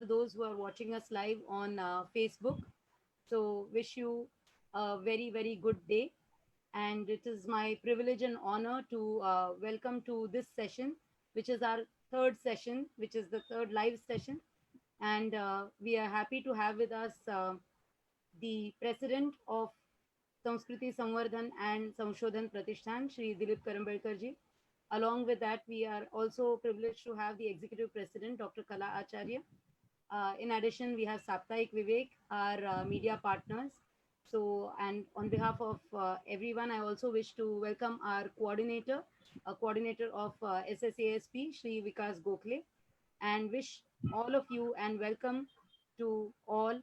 those who are watching us live on Facebook. So, wish you a very, very good day. And it is my privilege and honor to welcome to this session, which is our third session, which is the third live session. And we are happy to have with us the president of Sanskriti Samvardhan and Samshodhan Pratishthan, Shri Dilip Karambalkarji. Along with that, we are also privileged to have the executive president, Dr. Kala Acharya. In addition, we have Saptaik Vivek, our media partners. So, and on behalf of everyone, I also wish to welcome our coordinator, a coordinator of SSASP, Shri Vikas Gokhale, and wish all of you and welcome to all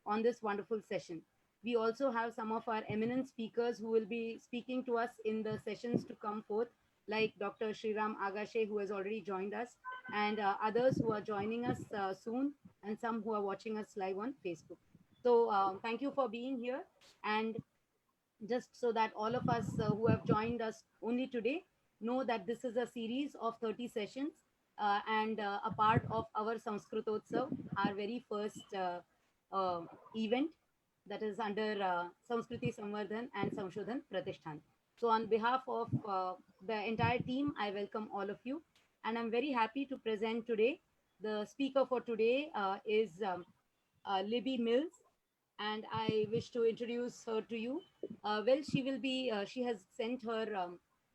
on this wonderful session. We also have some of our eminent speakers who will be speaking to us in the sessions to come forth, like Dr. Sriram Agashe, who has already joined us, and others who are joining us soon, and some who are watching us live on Facebook. So, thank you for being here. And just so that all of us who have joined us only today know that this is a series of 30 sessions and a part of our Sanskritotsav, our very first uh, event that is under Sanskriti Samvardhan and Samshodhan Pratishthan. So, on behalf of the entire team, I welcome all of you, and I'm very happy to present today. The speaker for today is Libbie Mills, and I wish to introduce her to you. Well, she has sent her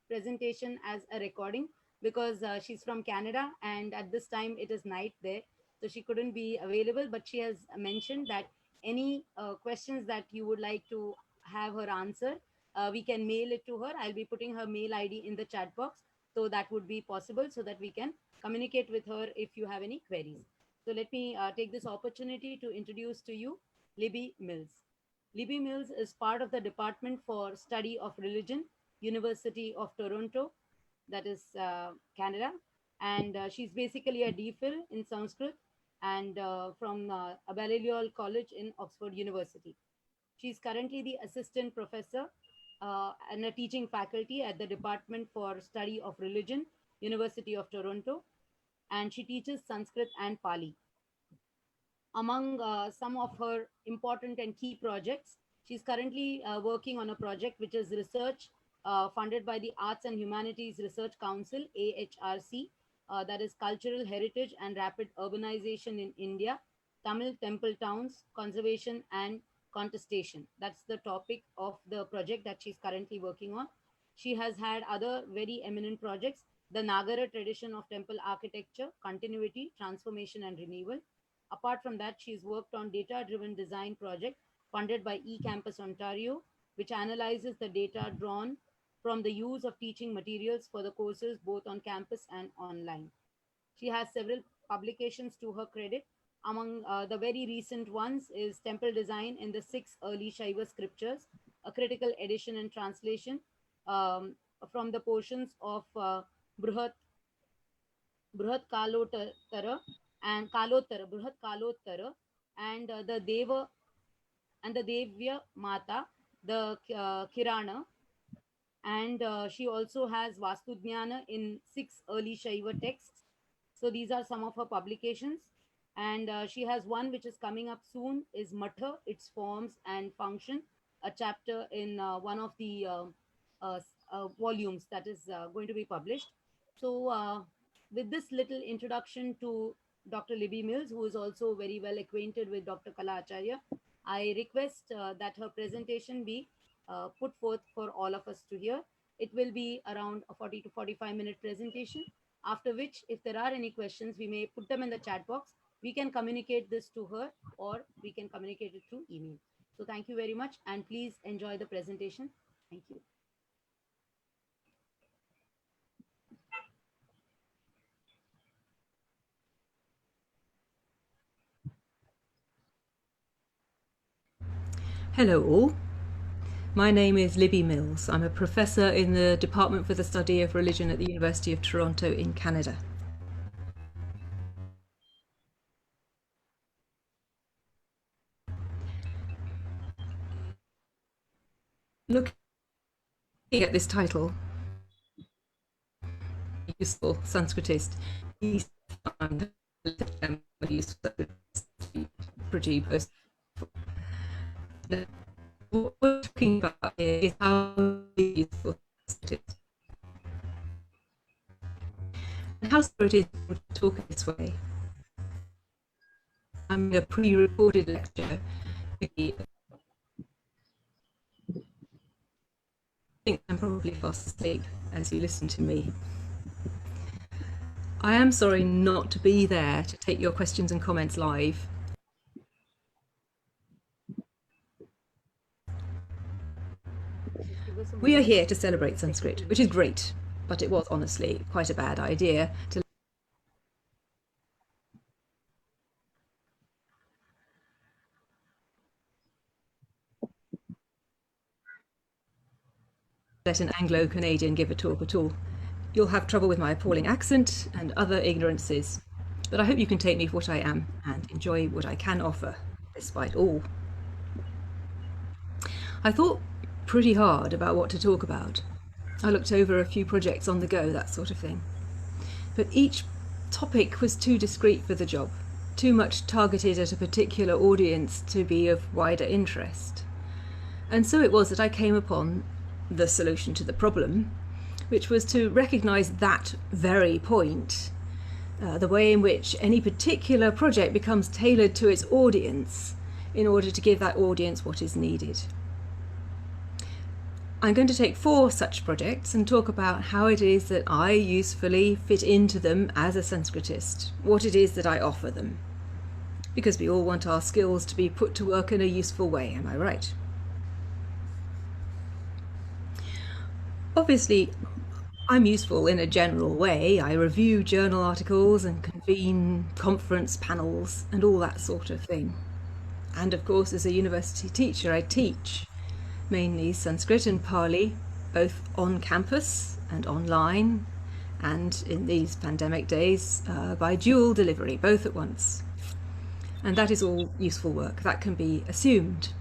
presentation as a recording because she's from Canada and at this time it is night there. So she couldn't be available, but she has mentioned that any questions that you would like to have her answer, we can mail it to her. I'll be putting her mail ID in the chat box. So that would be possible so that we can communicate with her if you have any queries. So let me take this opportunity to introduce to you Libbie Mills. Libbie Mills is part of the Department for Study of Religion, University of Toronto, that is Canada. And she's basically a DPhil in Sanskrit and from Balliol College in Oxford University. She's currently the assistant professor and a teaching faculty at the Department for Study of Religion, University of Toronto, and she teaches Sanskrit and Pali. Among some of her important and key projects, she's currently working on a project which is research funded by the Arts and Humanities Research Council, AHRC, that is Cultural Heritage and Rapid Urbanization in India, Tamil Temple Towns, Conservation and Contestation. That's the topic of the project that she's currently working on. She has had other very eminent projects, the Nagara tradition of temple architecture, continuity, transformation, and renewal. Apart from that, she's worked on data-driven design project funded by eCampus Ontario, which analyzes the data drawn from the use of teaching materials for the courses both on campus and online. She has several publications to her credit. Among the very recent ones is Temple Design in the Six Early Shaiva Scriptures, a critical edition and translation um, from the portions of Bruhat Kalottara and Bruhat Kalottara, and the Deva and the Devya Mata, the Kirana, and she also has Vastudhyana in six early Shaiva texts. So these are some of her publications. And she has one which is coming up soon is Matha, its forms and function, a chapter in one of the volumes that is going to be published. So with this little introduction to Dr. Libbie Mills, who is also very well acquainted with Dr. Kala Acharya, I request that her presentation be put forth for all of us to hear. It will be around a 40 to 45-minute presentation, after which, if there are any questions, we may put them in the chat box. We can communicate this to her or we can communicate it through email. So thank you very much and please enjoy the presentation. Thank you. Hello all, my name is Libbie Mills. I'm a professor in the Department for the Study of Religion at the University of Toronto in Canada. Looking at this title, useful Sanskritist, pretty boastful. What we're talking about here is how useful it is. And how it is to talk this way. I'm a pre-recorded lecture. I think I'm probably fast asleep as you listen to me. I am sorry not to be there to take your questions and comments live. We are here to celebrate Sanskrit, which is great, but it was honestly quite a bad idea to let an Anglo-Canadian give a talk at all. You'll have trouble with my appalling accent and other ignorances, but I hope you can take me for what I am and enjoy what I can offer, despite all. I thought pretty hard about what to talk about. I looked over a few projects on the go, that sort of thing. But each topic was too discreet for the job, too much targeted at a particular audience to be of wider interest. And so it was that I came upon the solution to the problem, which was to recognise that very point, the way in which any particular project becomes tailored to its audience in order to give that audience what is needed. I'm going to take 4 such projects and talk about how it is that I usefully fit into them as a Sanskritist, what it is that I offer them. Because we all want our skills to be put to work in a useful way, am I right? Obviously, I'm useful in a general way. I review journal articles and convene conference panels and all that sort of thing. And of course, as a university teacher, I teach mainly Sanskrit and Pali, both on campus and online, and in these pandemic days, by dual delivery, both at once. And that is all useful work, that can be assumed.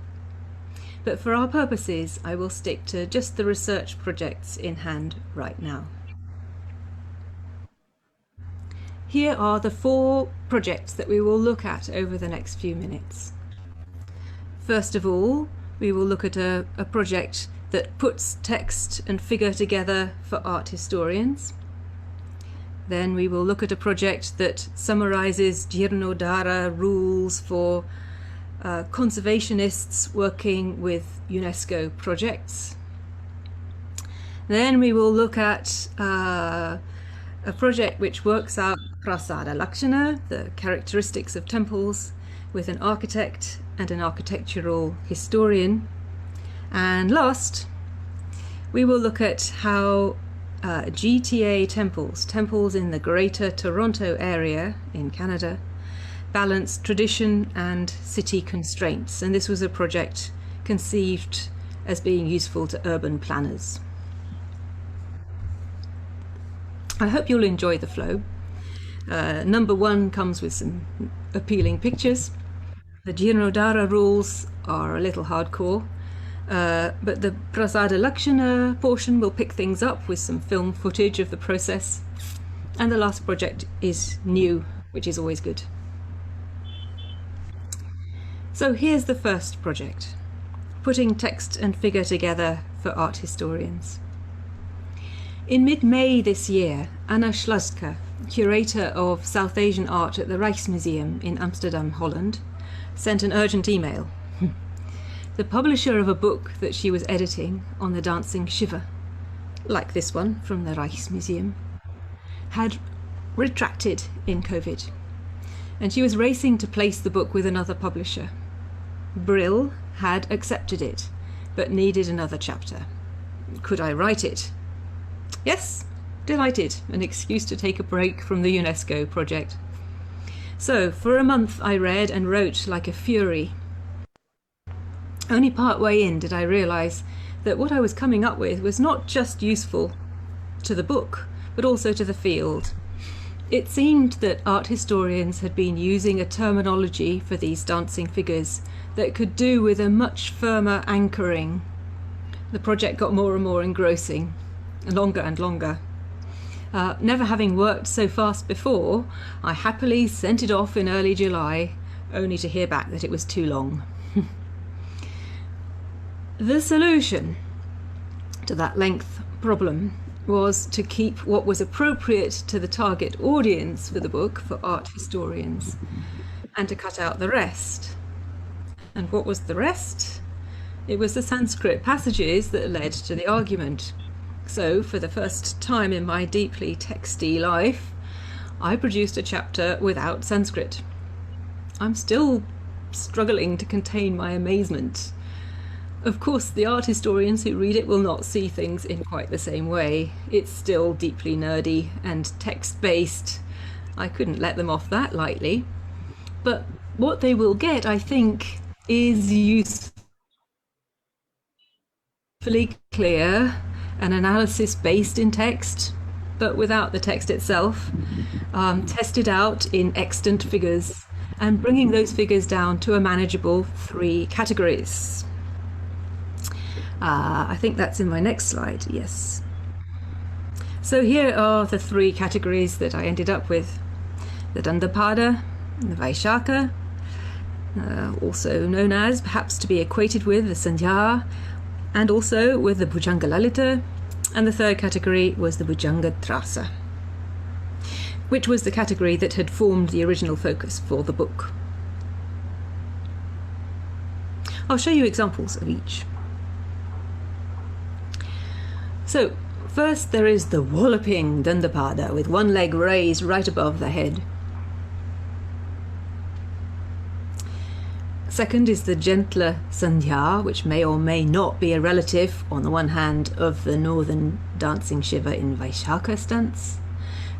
But for our purposes, I will stick to just the research projects in hand right now. Here are the 4 projects that we will look at over the next few minutes. First of all, we will look at a project that puts text and figure together for art historians. Then we will look at a project that summarises Dhara rules for conservationists working with UNESCO projects. Then we will look at a project which works out Prasada Lakshana, the characteristics of temples, with an architect and an architectural historian. And last, we will look at how GTA temples in the Greater Toronto area in Canada, balance tradition and city constraints. And this was a project conceived as being useful to urban planners. I hope you'll enjoy the flow. Number 1 comes with some appealing pictures. The Dhara rules are a little hardcore, but the Prasada Lakshana portion will pick things up with some film footage of the process. And the last project is new, which is always good. So here's the first project, putting text and figure together for art historians. In mid-May this year, Anna Schluska, curator of South Asian art at the Rijksmuseum in Amsterdam, Holland, sent an urgent email. The publisher of a book that she was editing on the dancing Shiva, like this one from the Rijksmuseum, had retracted in COVID, and she was racing to place the book with another publisher. Brill had accepted it, but needed another chapter. Could I write it? Yes, delighted, an excuse to take a break from the UNESCO project. So, for a month I read and wrote like a fury. Only part way in did I realise that what I was coming up with was not just useful to the book, but also to the field. It seemed that art historians had been using a terminology for these dancing figures that could do with a much firmer anchoring. The project got more and more engrossing, longer and longer. Never having worked so fast before, I happily sent it off in early July, only to hear back that it was too long. The solution to that length problem was to keep what was appropriate to the target audience for the book, for art historians, and to cut out the rest. And what was the rest? It was the Sanskrit passages that led to the argument. So, for the first time in my deeply texty life, I produced a chapter without Sanskrit. I'm still struggling to contain my amazement. Of course, the art historians who read it will not see things in quite the same way. It's still deeply nerdy and text-based. I couldn't let them off that lightly. But what they will get, I think, is usefully clear, an analysis based in text, but without the text itself, tested out in extant figures, and bringing those figures down to a manageable 3 categories. I think that's in my next slide, yes. So here are the 3 categories that I ended up with. The Dandapada, the Vaishaka, also known as, perhaps to be equated with, the Sandhya, and also with the Bhujanga Lalita, and the 3rd category was the Bhujanga Trasa, which was the category that had formed the original focus for the book. I'll show you examples of each. So, first there is the walloping Dandapada with one leg raised right above the head. Second is the gentler Sandhya, which may or may not be a relative, on the one hand, of the northern dancing Shiva in Vaishaka stance,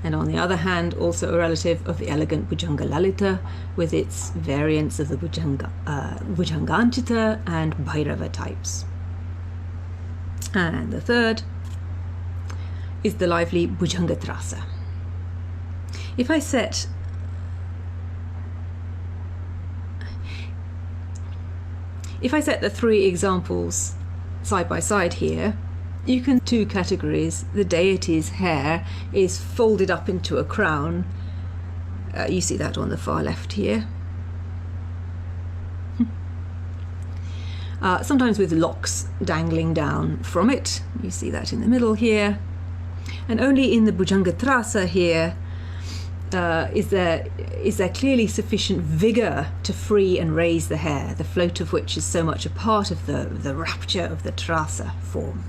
and on the other hand, also a relative of the elegant Bhujanga Lalita, with its variants of the Bhujanganchita and Bhairava types. And the third is the lively Bhujanga Trasa. If I set the 3 examples side by side here, you can 2 categories. The deity's hair is folded up into a crown. You see that on the far left here. Sometimes with locks dangling down from it. You see that in the middle here. And only in the Bhujanga Trasa here is there clearly sufficient vigour to free and raise the hair, the float of which is so much a part of the rapture of the Trasa form.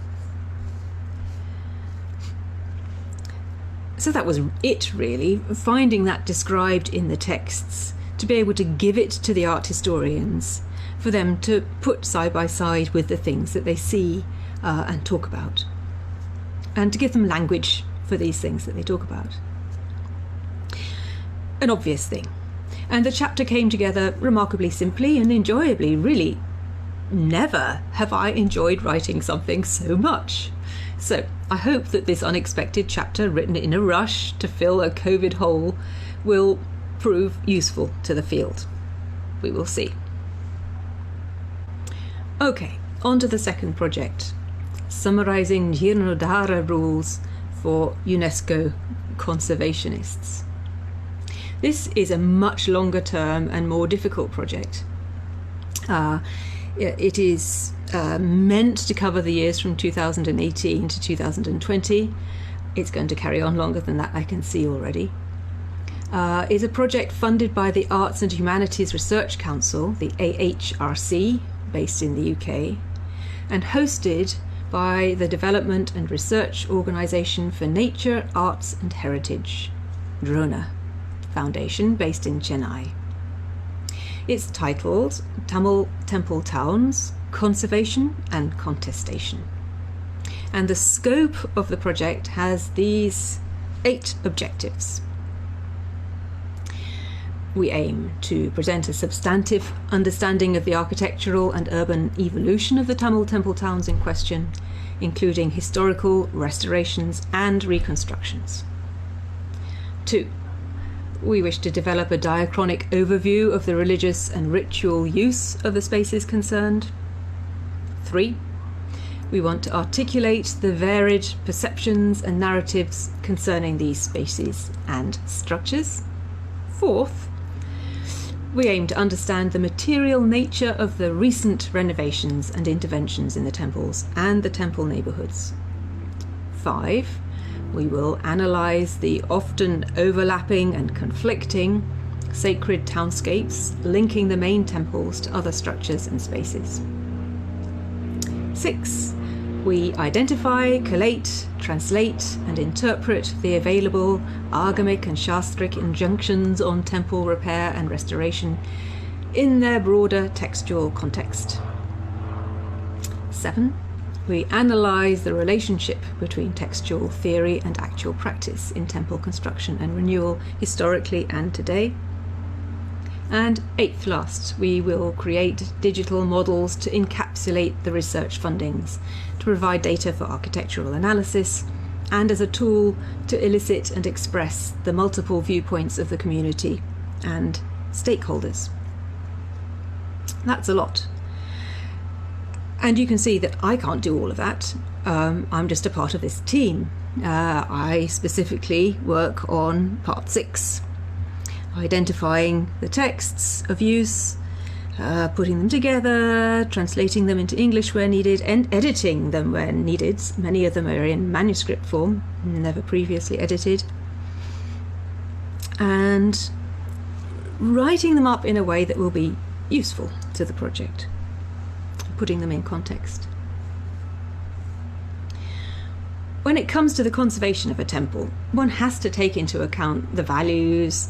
So that was it, really, finding that described in the texts, to be able to give it to the art historians, for them to put side by side with the things that they see and talk about, and to give them language for these things that they talk about. An obvious thing. And the chapter came together remarkably simply and enjoyably. Really, never have I enjoyed writing something so much. So I hope that this unexpected chapter, written in a rush to fill a COVID hole, will prove useful to the field. We will see. Okay, on to the second project, summarising Jeernodhara rules for UNESCO conservationists. This is a much longer term and more difficult project. It is meant to cover the years from 2018 to 2020. It's going to carry on longer than that, I can see already. It's a project funded by the Arts and Humanities Research Council, the AHRC, based in the UK, and hosted by the Development and Research Organisation for Nature, Arts and Heritage, DRONA Foundation, based in Chennai. It's titled Tamil Temple Towns, Conservation and Contestation. And the scope of the project has these 8 objectives. We aim to present a substantive understanding of the architectural and urban evolution of the Tamil Temple towns in question, including historical restorations and reconstructions. 2. We wish to develop a diachronic overview of the religious and ritual use of the spaces concerned. 3. We want to articulate the varied perceptions and narratives concerning these spaces and structures. Fourth, we aim to understand the material nature of the recent renovations and interventions in the temples and the temple neighbourhoods. 5, we will analyse the often overlapping and conflicting sacred townscapes linking the main temples to other structures and spaces. 6, we identify, collate, translate and interpret the available agamic and shastric injunctions on temple repair and restoration in their broader textual context. 7, we analyse the relationship between textual theory and actual practice in temple construction and renewal historically and today. And 8th last, we will create digital models to encapsulate the research fundings, to provide data for architectural analysis, and as a tool to elicit and express the multiple viewpoints of the community and stakeholders. That's a lot. And you can see that I can't do all of that. I'm just a part of this team. I specifically work on part 6. Identifying the texts of use, putting them together, translating them into English where needed, and editing them where needed. Many of them are in manuscript form, never previously edited. And writing them up in a way that will be useful to the project, putting them in context. When it comes to the conservation of a temple, one has to take into account the values,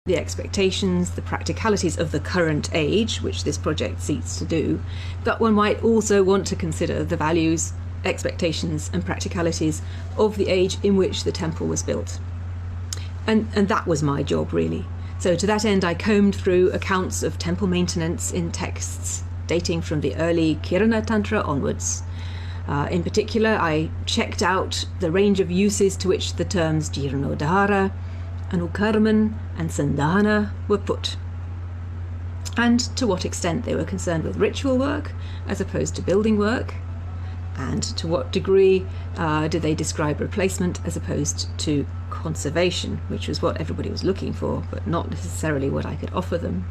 the expectations, the practicalities of the current age, which this project seeks to do, but one might also want to consider the values, expectations and practicalities of the age in which the temple was built. And that was my job, really. So to that end, I combed through accounts of temple maintenance in texts dating from the early Thetantra onwards. In particular, I checked out the range of uses to which the terms dhara, anukarman and sandhana were put, and to what extent they were concerned with ritual work as opposed to building work, and to what degree did they describe replacement as opposed to conservation, which was what everybody was looking for, but not necessarily what I could offer them.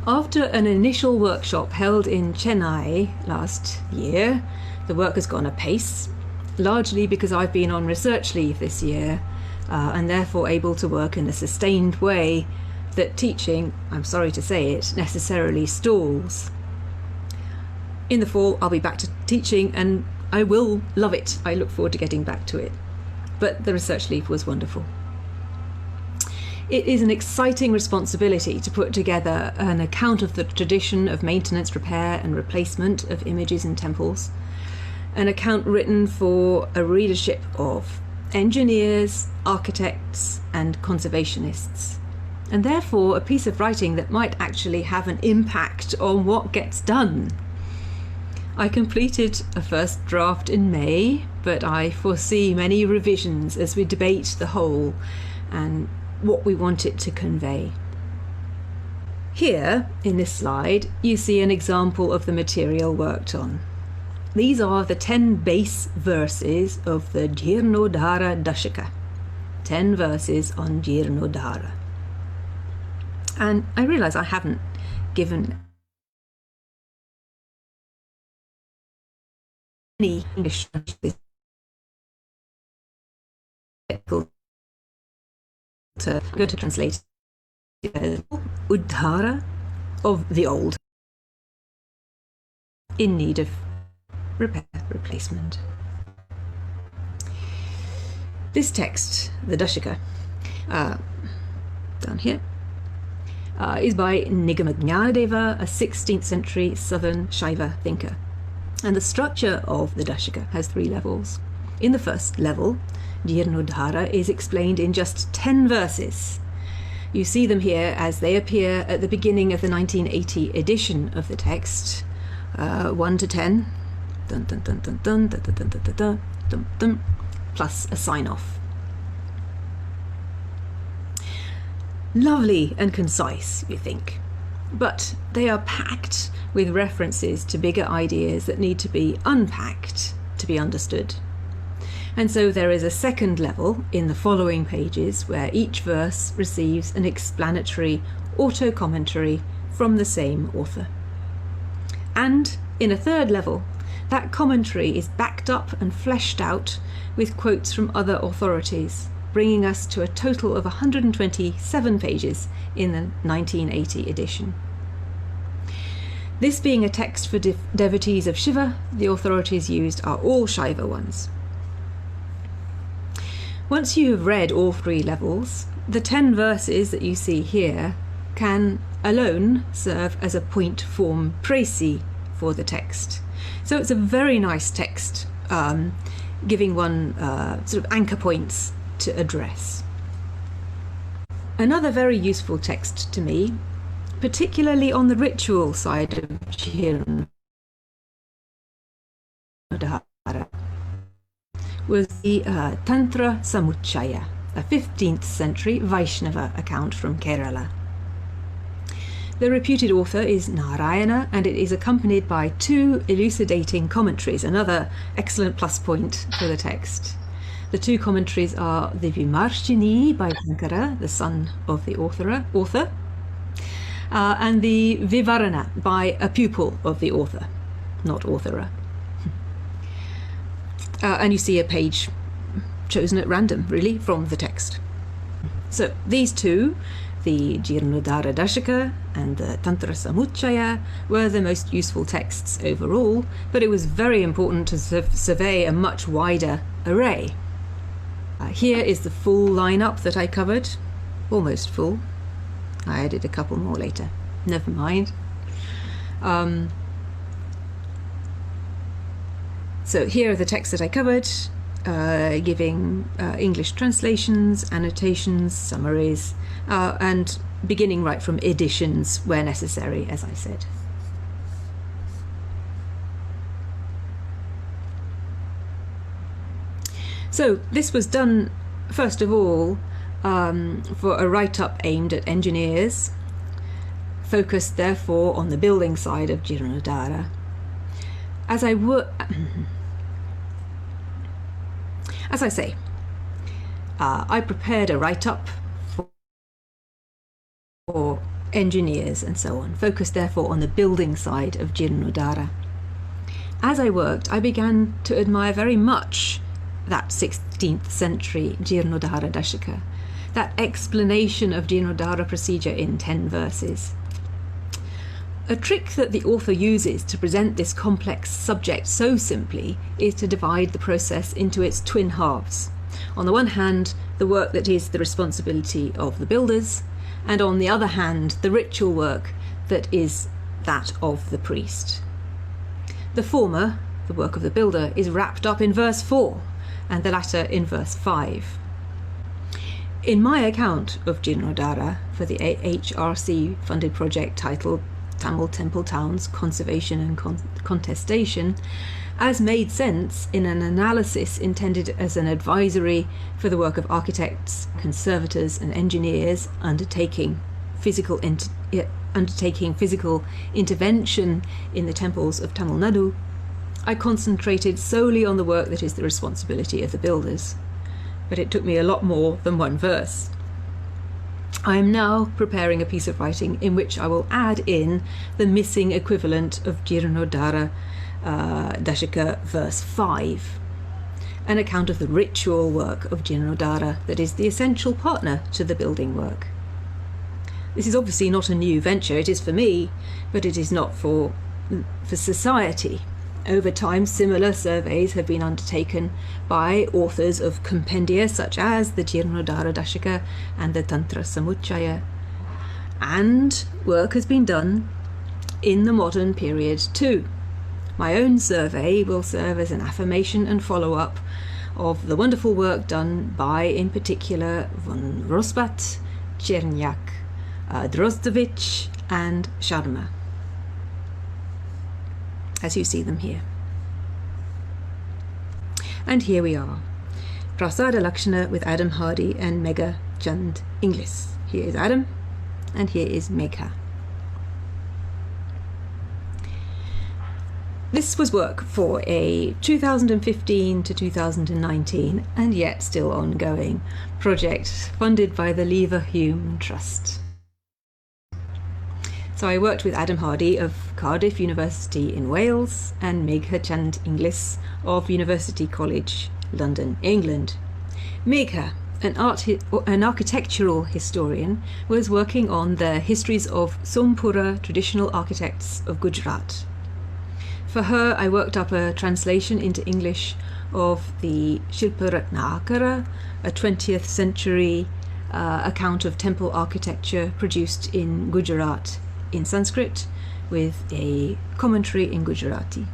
After an initial workshop held in Chennai last year, the work has gone apace, largely because I've been on research leave this year and therefore able to work in a sustained way that teaching, I'm sorry to say it, necessarily stalls. In the fall, I'll be back to teaching and I will love it. I look forward to getting back to it. But the research leave was wonderful. It is an exciting responsibility to put together an account of the tradition of maintenance, repair and replacement of images in temples, an account written for a readership of engineers, architects and conservationists, and therefore a piece of writing that might actually have an impact on what gets done. I completed a first draft in May, but I foresee many revisions as we debate the whole and what we want it to convey. Here, in this slide, you see an example of the material worked on. These are the 10 base verses of the Dhara Dashika. 10 verses on Dhara. And I realise I haven't given any English to go to translate Uddhara of the old in need of repair, replacement. This text, the Dashika, down here, is by Nigamajnanadeva, a 16th century southern Shaiva thinker. And the structure of the Dashika has 3 levels. In the first level, Dhara is explained in just 10 verses. You see them here as they appear at the beginning of the 1980 edition of the text, 1 to 10. Dun, dun, dun, dun, dun, dun, dun, dun, dun, dun, dun, dun, plus a sign-off. Lovely and concise, you think. but they are packed with references to bigger ideas that need to be unpacked to be understood. And so there is a second level in the following pages where each verse receives an explanatory auto-commentary from the same author. And in a third level, that commentary is backed up and fleshed out with quotes from other authorities, bringing us to a total of 127 pages in the 1980 edition. This being a text for devotees of Shiva, the authorities used are all Shaiva ones. Once you have read all three levels, the 10 verses that you see here can alone serve as a point form précis for the text. So it's a very nice text, giving one sort of anchor points to address. Another very useful text to me, particularly on the ritual side of Jirnodhara, was the Tantra Samuchaya, a 15th century Vaishnava account from Kerala. The reputed author is Narayana, and it is accompanied by 2 elucidating commentaries, another excellent plus point for the text. The 2 commentaries are the Vimarshini by Shankara, the son of the author, and the Vivarana by a pupil of the author, not authorer. And you see a page chosen at random, really, from the text. So these 2, the Jirnodhara Dashika and the Tantra Samuchaya, were the most useful texts overall, but it was very important to survey a much wider array. Here is the full lineup that I covered, almost full. I added a couple more later, never mind. So here are the texts that I covered, giving English translations, annotations, summaries, and beginning right from editions where necessary, as I said. So this was done, first of all, for a write-up aimed at engineers, focused therefore on the building side of Jirnodhara. As I say, I prepared a write-up for engineers and so on, focused therefore on the building side of Jirnodhara. As I worked, I began to admire very much that 16th century Jirnodhara Dashika, that explanation of Jirnodhara procedure in 10 verses. A trick that the author uses to present this complex subject so simply is to divide the process into its twin halves. On the one hand, the work that is the responsibility of the builders, and on the other hand, the ritual work that is that of the priest. The former, the work of the builder, is wrapped up in verse 4, and the latter in verse 5. In my account of Jirnodhara for the HRC funded project titled Tamil Temple Towns Conservation and Contestation, as made sense in an analysis intended as an advisory for the work of architects, conservators and engineers undertaking physical intervention in the temples of Tamil Nadu, I concentrated solely on the work that is the responsibility of the builders. But it took me a lot more than one verse. I am now preparing a piece of writing in which I will add in the missing equivalent of Jirnodhara Dashika verse 5, an account of the ritual work of Jirnodhara that is the essential partner to the building work. This is obviously not a new venture. It is for me, but it is not for society. Over time, similar surveys have been undertaken by authors of compendia such as the Jirnodhara Dashika and the Tantra Samuchaya, and work has been done in the modern period too. My own survey will serve as an affirmation and follow-up of the wonderful work done by, in particular, von Rosbat, Chernyak, Drozdovich and Sharma, as you see them here. And here we are, Prasada Lakshana with Adam Hardy and Megha Chand Inglis. Here is Adam, and here is Megha. This was work for a 2015 to 2019 and yet still ongoing project funded by the Lever Hume Trust. So I worked with Adam Hardy of Cardiff University in Wales and Megha Chand Inglis of University College, London, England. Megha, an architectural historian, was working on the histories of Sompura traditional architects of Gujarat. For her, I worked up a translation into English of the Shilparatnakara, a 20th century account of temple architecture produced in Gujarat in Sanskrit with a commentary in Gujarati.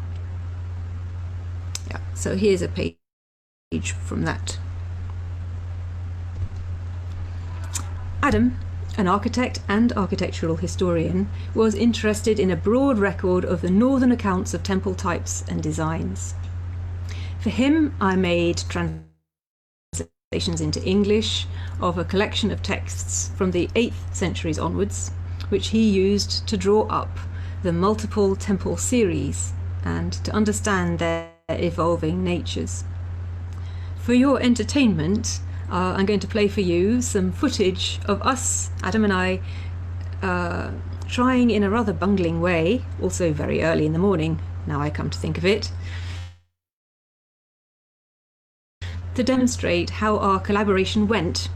Yeah, so here's a page from that. Adam, an architect and architectural historian, was interested in a broad record of the northern accounts of temple types and designs. For him, I made translations into English of a collection of texts from the 8th centuries onwards, which he used to draw up the multiple temple series and to understand their evolving natures. For your entertainment, I'm going to play for you some footage of us, Adam and I, trying in a rather bungling way, also very early in the morning, now I come to think of it, to demonstrate how our collaboration went.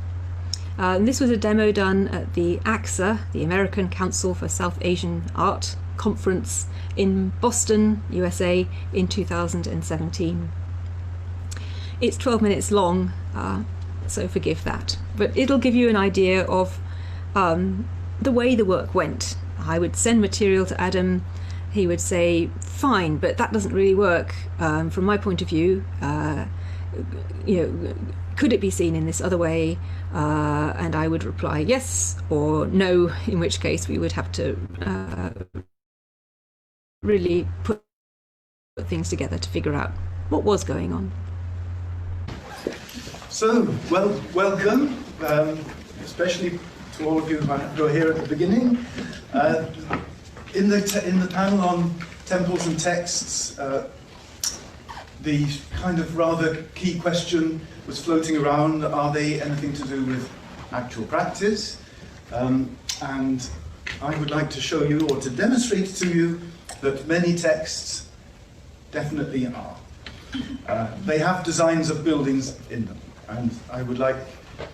And this was a demo done at the AXA, the American Council for South Asian Art conference in Boston, USA in 2017. It's 12 minutes long, so forgive that, but it'll give you an idea of the way the work went. I would send material to Adam, he would say, fine, but that doesn't really work from my point of view. Could it be seen in this other way? And I would reply yes or no, in which case we would have to really put things together to figure out what was going on. So, welcome, especially to all of you who are here at the beginning. In the panel on temples and texts, the kind of rather key question was floating around: are they anything to do with actual practice? And I would like to show you, or to demonstrate to you, that many texts definitely are. They have designs of buildings in them, and I would like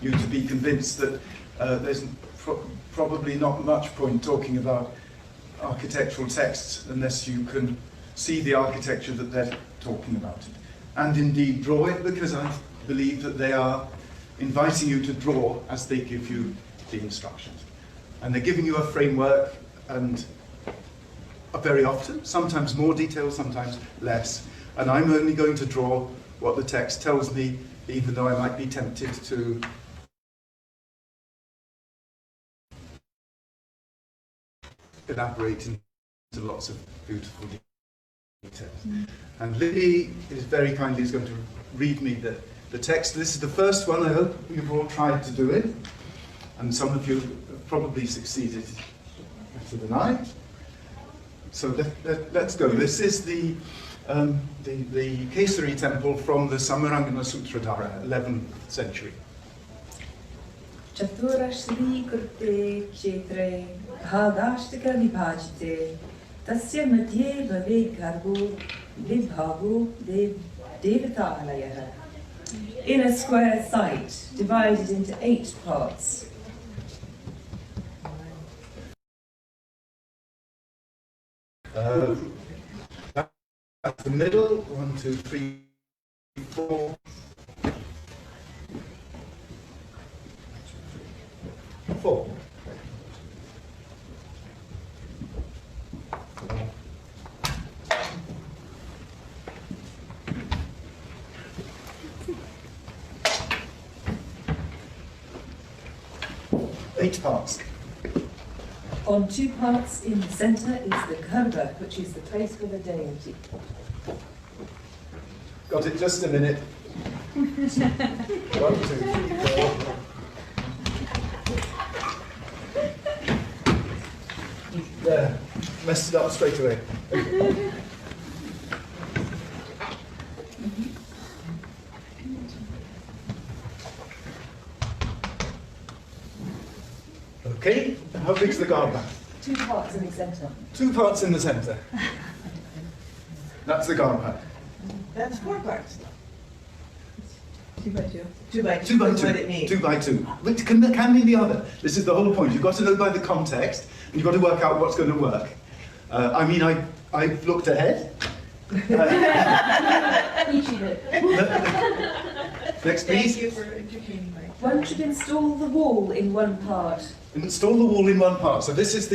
you to be convinced that there's probably not much point talking about architectural texts unless you can see the architecture that they're talking about it, and indeed draw it, because I believe that they are inviting you to draw as they give you the instructions. And they're giving you a framework, and very often, sometimes more detail, sometimes less. And I'm only going to draw what the text tells me, even though I might be tempted to elaborate into lots of beautiful details. And Libbie is very kindly going to read me the text. This is the first one. I hope you've all tried to do it, and some of you have probably succeeded better than I. So let's go. This is the Kesari Temple from the Samarangana Sutra Dhara, 11th century. Chaturashri kurte kshetre bhagashtika vibhajite tasya madhye bhave garbo vibhago devata alayah. In a square site divided into 8 parts. At the middle, 1, 2, 3, 4. 4. Eight parts. On 2 parts in the centre is the garbha, which is the place for the deity. Got it, just a minute. 1, 2, 3, 4. There, messed it up straight away. Okay, how big's the garbha? 2 parts in the centre. 2 parts in the centre. That's the garbha. That's 4 parts. 2 by 2. 2 by 2. 2 by is 2. what it means. 2 by 2. But can be the other. This is the whole point. You've got to know by the context, and you've got to work out what's going to work. I mean, I've looked ahead. Next, please. Thank you for entertaining me. One should install the wall in 1 part. Install the wall in 1 part. So this is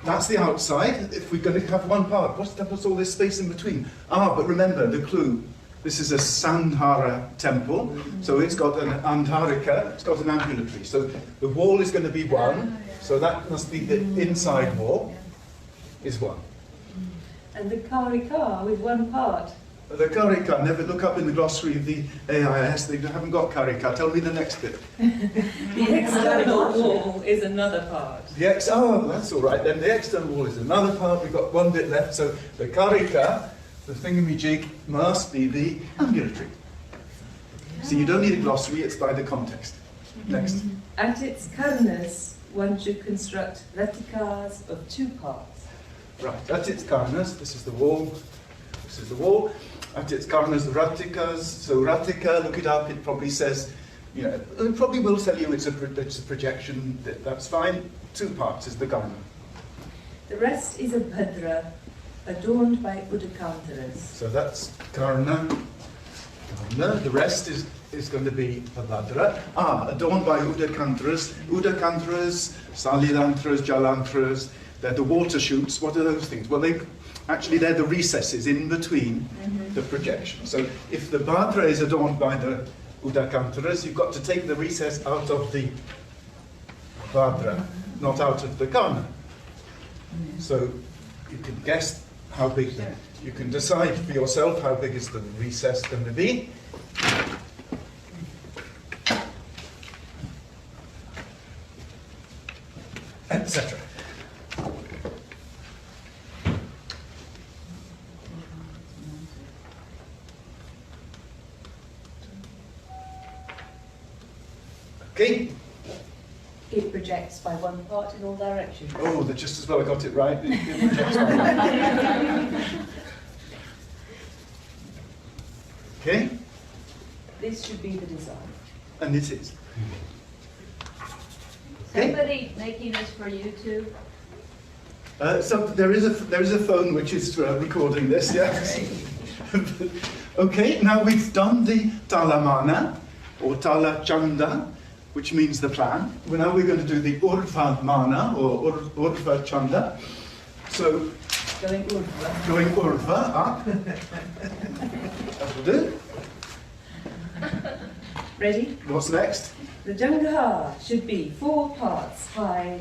that's the outside. If we're going to have 1 part, what's all this space in between? But remember the clue. This is a Sandhara temple, so it's got an Andharika, it's got an ambulatory. So the wall is going to be 1, so that must be the inside wall is 1. And the karika with 1 part. The karika, never look up in the glossary of the AIS, they haven't got karika. Tell me the next bit. The external wall is another part. That's all right then. The external wall is another part. We've got 1 bit left. So the karika, the thingamajig, must be the ambulatory. So you don't need a glossary, it's by the context. Next. At its karnas, one should construct ratikas of 2 parts. Right, at its karnas, this is the wall. This is the wall. At its karnas, the ratikas. So ratika, look it up, it probably says, it probably will tell you it's a projection, that's fine. 2 parts is the karna. The rest is a bhadra, adorned by udakantaras. So that's karna. The rest is going to be a bhadra. Adorned by udakantaras. Udakantaras, salilantras, jalantras, they're the water chutes. What are those things? Well, they're the recesses in between the projection. So if the bhadra is adorned by the udakantaras, you've got to take the recess out of the bhadra, not out of the karna. So you can guess how big, you can decide for yourself how big is the recess going to be. Etc. Okay. It projects by 1 part in all directions. Oh, they just as well I got it right. It projects right. Okay, This should be the design. and it is. Okay. Somebody making this for YouTube? So there is a phone which is recording this. Yes. Okay. Now we've done the talamana or talachanda, which means the plan. Well, now we're going to do the urva mana or urva chanda. So Going urva. going urva up. That will do. Ready? What's next? The jangha should be 4 parts high,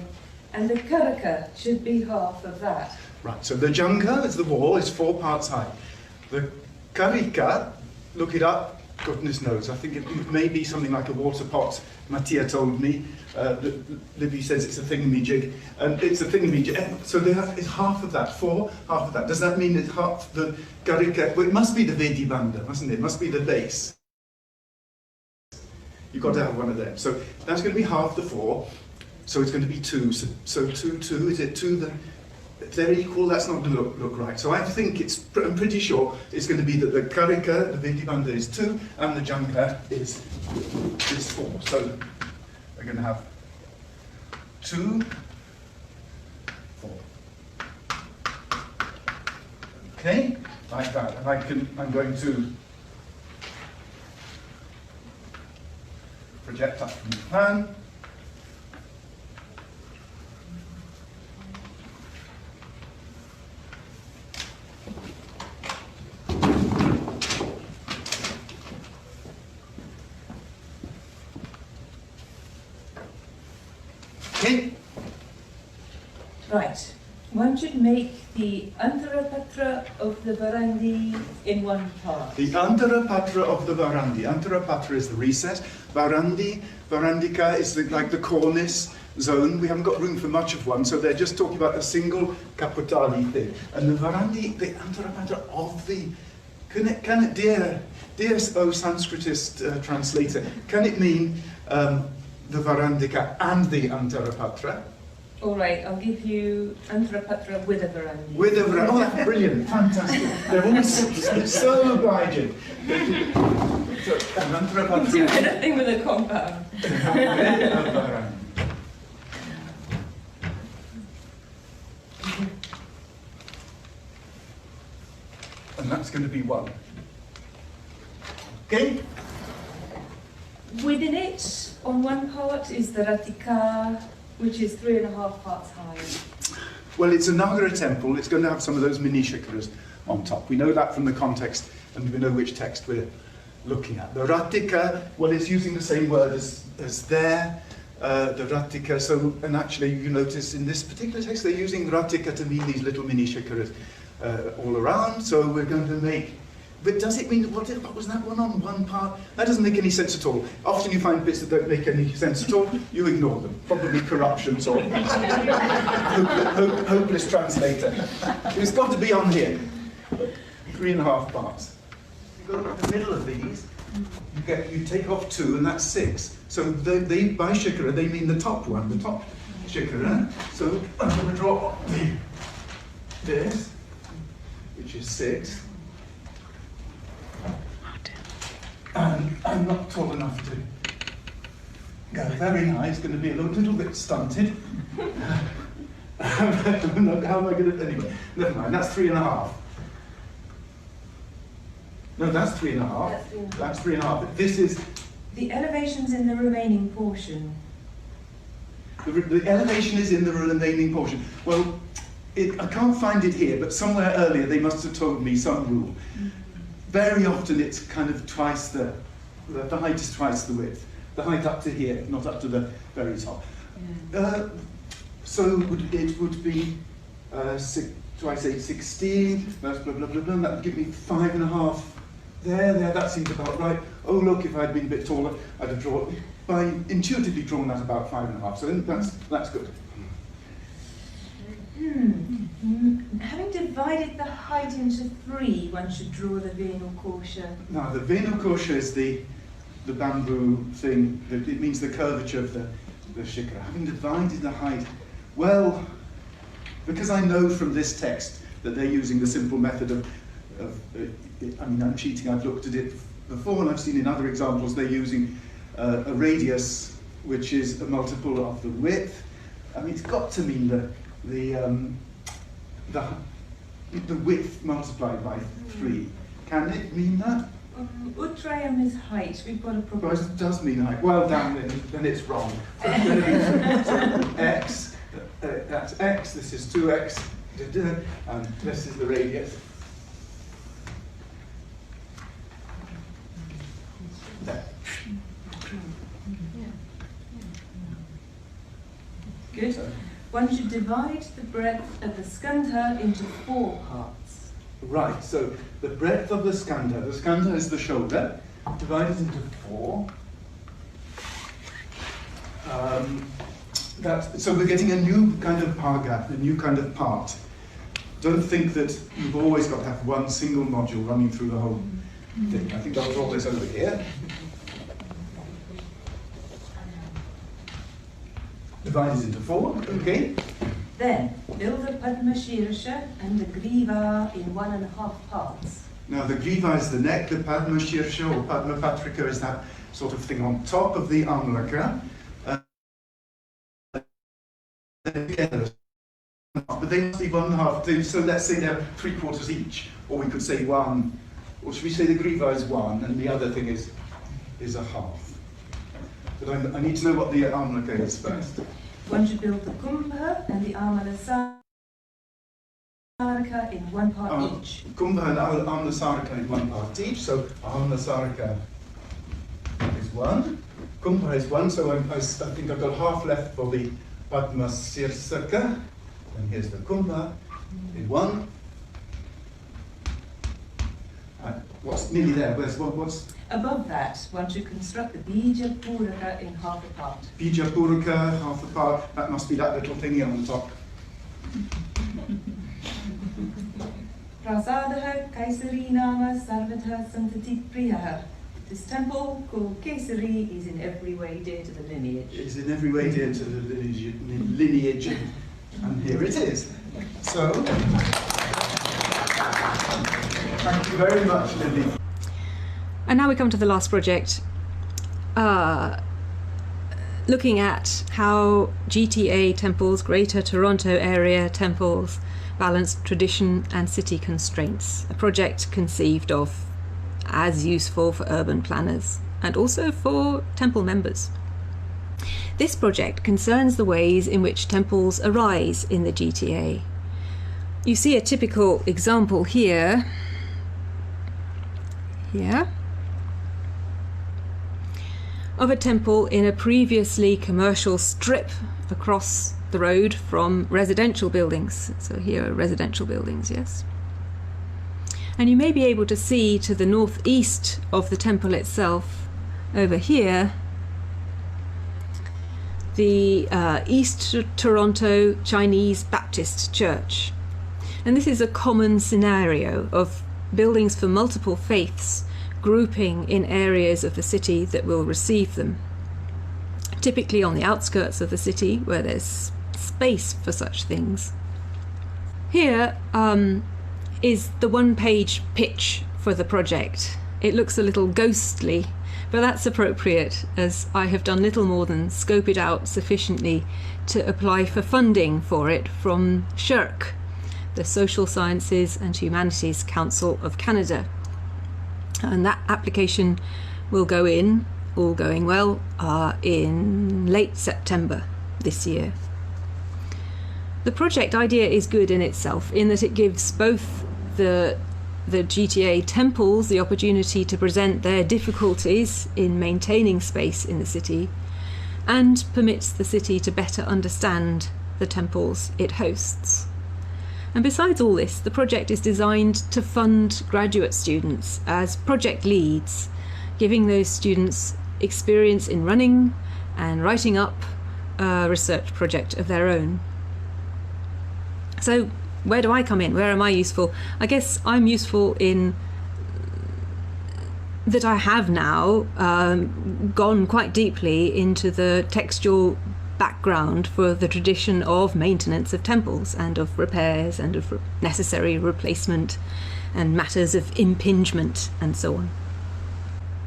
and the karaka should be half of that. Right. So the jangha is the wall. It's 4 parts high. The karika, look it up. Goodness knows. I think it may be something like a water pot. Mattia told me. Libbie says it's a thingamajig. And it's a thingamajig. So there is half of that. 4, half of that. Does that mean it's half the karika? Well, it must be the vedibanda, mustn't it? It must be the base. You've got to have one of them. So that's going to be half the 4. So it's going to be 2. So 2, 2. Is it 2? If they're equal, that's not going to look right. So I think I'm pretty sure it's going to be that the karika, the vedibanda is 2, and the jangha is 4. So we're going to have 2, 4. Okay, like that. And I'm going to project up from the plan. Okay. Right. One should make the antarapatra of the varandi in 1 part. The antarapatra of the varandi. Antarapatra is the recess. Varandika is like the cornice zone. We haven't got room for much of one, so they're just talking about a single kaputali thing. And the varandi, the antarapatra of the... Can it dear O Sanskritist translator, can it mean the Varandika and the Antarapatra. All right, I'll give you Antarapatra with a Varandi. With a Varandika. Oh, that's brilliant, fantastic. They're always so obliging. So, Antarapatra. Do anything with a compound. With a Varandika. And that's going to be 1. Okay? Within it, on one part, is the Ratika, which is 3.5 parts high. Well, it's a Nagara temple. It's going to have some of those mini shikaras on top. We know that from the context, and we know which text we're looking at. The Ratika, well, it's using the same word as there, the Ratika. So, and actually, you notice in this particular text, they're using Ratika to mean these little mini shikaras all around. So we're going to make. But does it mean, what was that one on one part? That doesn't make any sense at all. Often you find bits that don't make any sense at all, you ignore them. Probably corruptions or hopeless translator. It's got to be on here. 3.5 parts. You go to the middle of these, you take off 2, and that's 6. So they by shikara, they mean the top one, the top shikara. So I'm going to draw this, which is 6. And I'm not tall enough to go very high. It's going to be a little bit stunted. How am I going to... Anyway, never mind. That's 3.5. No, that's 3.5. That's 3.5. But this is... The elevation's in the remaining portion. The elevation is in the remaining portion. Well, I can't find it here, but somewhere earlier they must have told me some rule. Very often it's kind of twice the height is twice the width. The height up to here, not up to the very top. Yeah. So it would be, twice 8, 16, that's blah, blah, blah, blah, that would give me 5.5 there, that seems about right. Oh look, if I'd been a bit taller, I'd have intuitively drawn that about 5.5, so that's good. Having divided the height into 3, one should draw the Venu Kosha. Now the Venu Kosha is the bamboo thing, it means the curvature of the shikara. Having divided the height, well, because I know from this text that they're using the simple method of I mean, I'm cheating, I've looked at it before and I've seen in other examples they're using a radius which is a multiple of the width. I mean, it's got to mean the width multiplied by 3. Can it mean that? Utrayam is height. We've got a problem. Well, it does mean height. Well, damn, then it's wrong. So it's going to be x, that's x, this is 2x, and this is the radius. There. Good. So, one should divide the breadth of the skandha into 4 parts. right, so the breadth of the skandha is the shoulder, divided into 4. So we're getting a new kind of bhaga, a new kind of part. Don't think that you've always got to have one single module running through the whole thing. I think I'll draw this over here. Divided into 4, okay? Then, build the Padma Shirsha and the Griva in 1.5 parts. Now the griva is the neck, the Padma Shirsha or Padma Patrika is that sort of thing on top of the amlaka. But they must be 1.5, so let's say they're 3/4 each, or we could say 1, or should we say the griva is 1 and the other thing is a half. But I need to know what the amlaka is first. One should build the Kumbha and the Amala Saraka in 1 part each. Kumbha and Amla Saraka in 1 part each, so Amla Saraka is 1. Kumbha is 1, so I think I've got half left for the Padma Sirsaka. And here's the Kumbha in 1. What's nearly there? What's Above that, one should construct the Bija Puraka in 1/2 part. Bija Puraka, 1/2 part? That must be that little thingy on the top. Prasada Kesari Nama Sarvata Santati Priyaha. This temple, called Kesari, is in every way dear to the lineage. It is in every way dear to the lineage, and here it is. So, thank you very much, Libbie. And now we come to the last project, looking at how GTA temples, Greater Toronto Area temples, balance tradition and city constraints. A project conceived of as useful for urban planners and also for temple members. This project concerns the ways in which temples arise in the GTA. You see a typical example here. Of a temple in a previously commercial strip across the road from residential buildings. So here are residential buildings, yes. And you may be able to see to the northeast of the temple itself, over here, the East Toronto Chinese Baptist Church. And this is a common scenario of buildings for multiple faiths grouping in areas of the city that will receive them. Typically on the outskirts of the city where there's space for such things. Here is the one-page pitch for the project. It looks a little ghostly, but that's appropriate as I have done little more than scope it out sufficiently to apply for funding for it from SSHRC, the Social Sciences and Humanities Council of Canada. And that application will go in, all going well, in late September this year. The project idea is good in itself in that it gives both the GTA temples the opportunity to present their difficulties in maintaining space in the city and permits the city to better understand the temples it hosts. And besides all this, the project is designed to fund graduate students as project leads, giving those students experience in running and writing up a research project of their own. So where do I come in? Where am I useful? I guess I'm useful in that I have now gone quite deeply into the textual background for the tradition of maintenance of temples and of repairs and of necessary replacement and matters of impingement and so on.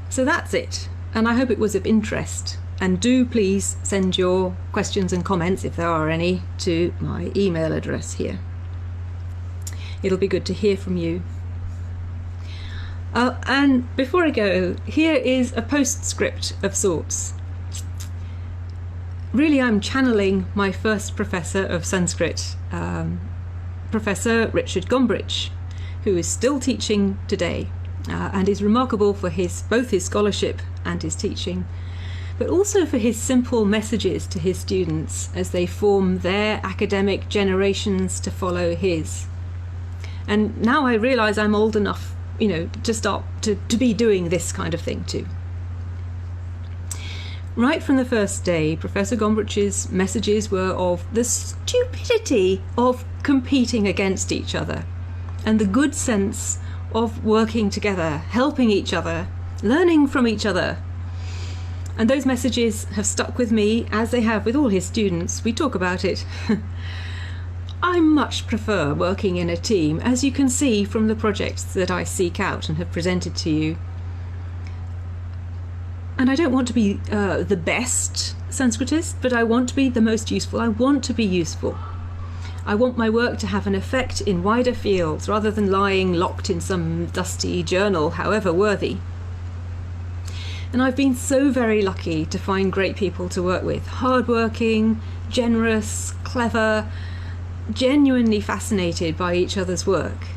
So that's it, and I hope it was of interest. And do please send your questions and comments, if there are any, to my email address here. It'll be good to hear from you. And before I go, here is a postscript of sorts. Really, I'm channeling my first professor of Sanskrit, Professor Richard Gombrich, who is still teaching today and is remarkable for both his scholarship and his teaching, but also for his simple messages to his students as they form their academic generations to follow his. And now I realise I'm old enough, to start to be doing this kind of thing too. Right from the first day, Professor Gombrich's messages were of the stupidity of competing against each other and the good sense of working together, helping each other, learning from each other. And those messages have stuck with me, as they have with all his students. We talk about it. I much prefer working in a team, as you can see from the projects that I seek out and have presented to you. And I don't want to be the best Sanskritist, but I want to be the most useful. I want to be useful. I want my work to have an effect in wider fields, rather than lying locked in some dusty journal, however worthy. And I've been so very lucky to find great people to work with. Hardworking, generous, clever, genuinely fascinated by each other's work.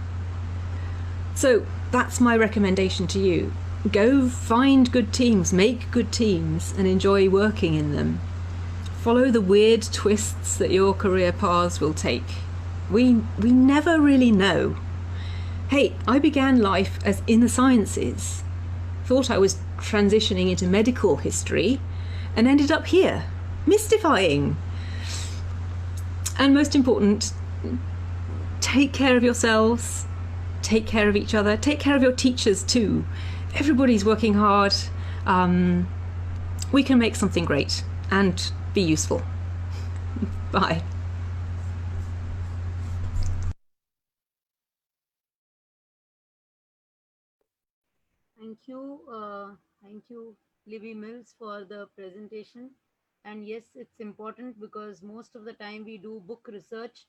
So that's my recommendation to you. Go find good teams, make good teams, and enjoy working in them. Follow the weird twists that your career paths will take. We never really know. Hey, I began life as in the sciences. Thought I was transitioning into medical history and ended up here. Mystifying. And most important, take care of yourselves, take care of each other, take care of your teachers too. everybody's working hard. We can make something great and be useful. Bye. Thank you, Libbie Mills, for the presentation. And yes, it's important because most of the time we do book research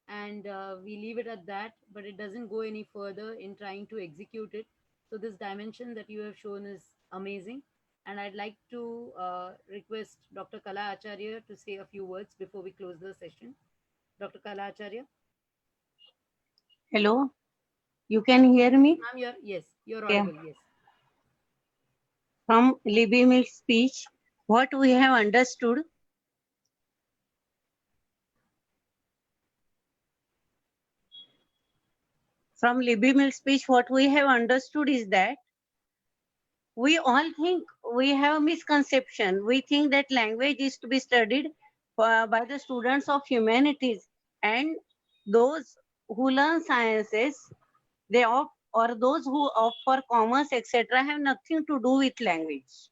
and we leave it at that, but it doesn't go any further in trying to execute it. So this dimension that you have shown is amazing. And I'd like to request Dr. Kala Acharya to say a few words before we close the session. Dr. Kala Acharya. Hello, you can hear me? Ma'am, yes, you're Yeah. audible, yes. From Libbie Mills' speech, what we have understood, what we have understood is that we all think we have a misconception. We think that language is to be studied by the students of humanities, and those who learn sciences, they opt, or those who opt for commerce, etc., have nothing to do with language.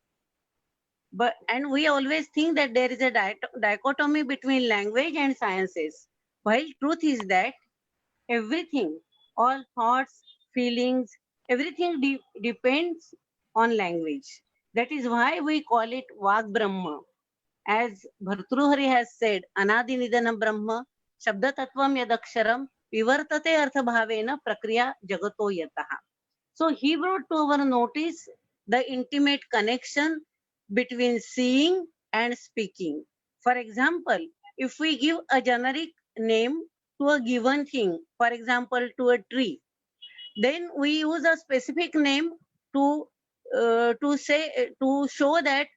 And we always think that there is a dichotomy between language and sciences. While truth is that everything, all thoughts, feelings, everything depends on language. That is why we call it Vag Brahma. As Bhartruhari has said, Anadi Nidanam Brahma, Shabda Tattvam Yadaksharam, Vivartate Artha Bhavena Prakriya Jagato Yataha. So he brought to our notice the intimate connection between seeing and speaking. For example, if we give a generic name to a given thing, for example, to a tree, then we use a specific name to show that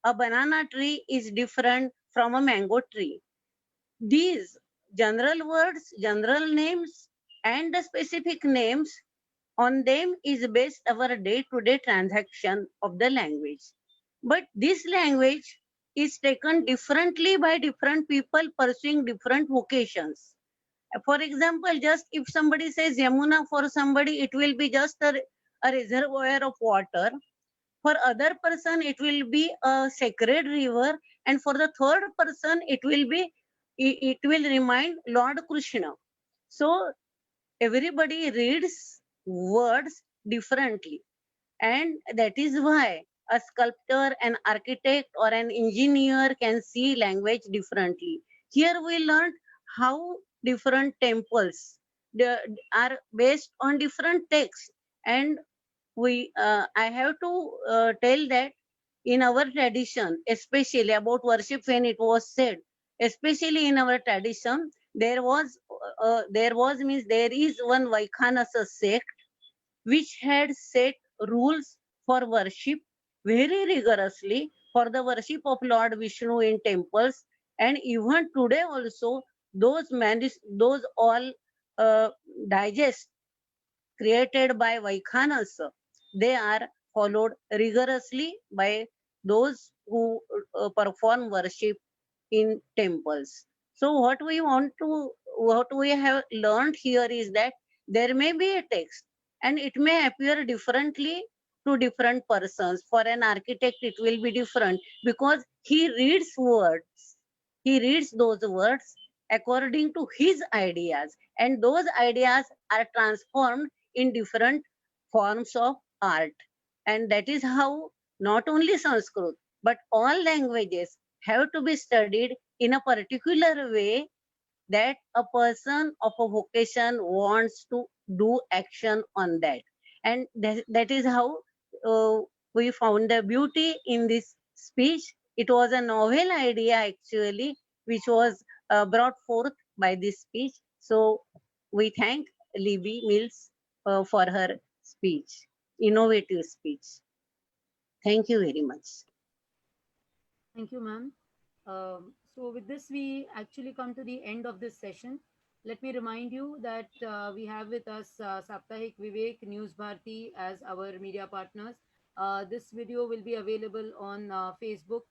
a banana tree is different from a mango tree. These general words, general names, and the specific names, on them is based our day-to-day transaction of the language. But this language is taken differently by different people pursuing different vocations. For example, just if somebody says Yamuna, for somebody it will be just a reservoir of water. For other person it will be a sacred river, and for the third person it will remind Lord Krishna. So everybody reads words differently, and that is why a sculptor, an architect, or an engineer can see language differently. Here we learned how different temples are based on different texts, and I have to tell that in our tradition, especially about worship, when it was said, especially in our tradition, there means there is one Vaikhanasa sect which had set rules for worship very rigorously for the worship of Lord Vishnu in temples, and even today also those all digest created by Vaikhanasa, they are followed rigorously by those who perform worship in temples. So what we have learned here is that there may be a text and it may appear differently to different persons. For an architect, it will be different because he reads words. He reads those words according to his ideas, and those ideas are transformed in different forms of art. And that is how not only Sanskrit, but all languages have to be studied in a particular way that a person of a vocation wants to do action on that. And that is how we found the beauty in this speech. It was a novel idea actually, which was brought forth by this speech. So we thank Libbie Mills for her speech, innovative speech. Thank you very much. Thank you, ma'am. So with this, we actually come to the end of this session. Let me remind you that we have with us Saptahik Vivek News Bharti as our media partners. This video will be available on Facebook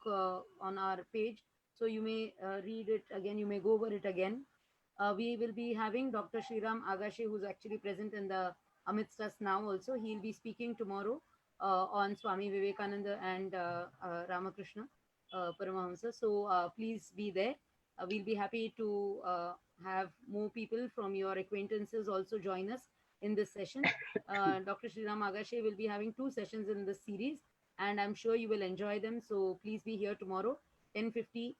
on our page. So you may read it again, you may go over it again. We will be having Dr. Sriram Agashe, who's actually present in the amidst us now also. He'll be speaking tomorrow on Swami Vivekananda and Ramakrishna Paramahamsa. So please be there. We'll be happy to have more people from your acquaintances also join us in this session. Dr. Sriram Agashe will be having 2 sessions in this series, and I'm sure you will enjoy them. So please be here tomorrow, 10:50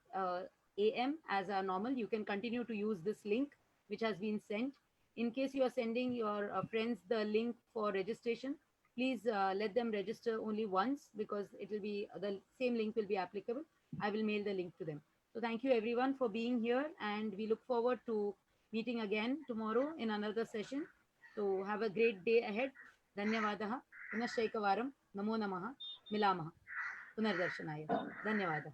a.m. as our normal. You can continue to use this link which has been sent. In case you are sending your friends the link for registration, please let them register only once, because it will be the same link will be applicable. I will mail the link to them. So thank you everyone for being here, and we look forward to meeting again tomorrow in another session. So have a great day ahead. Dhanyavadaha. Punashaikavaram. Namo namaha. Milamaha. Punardarshanaya. Dhanyavadaha.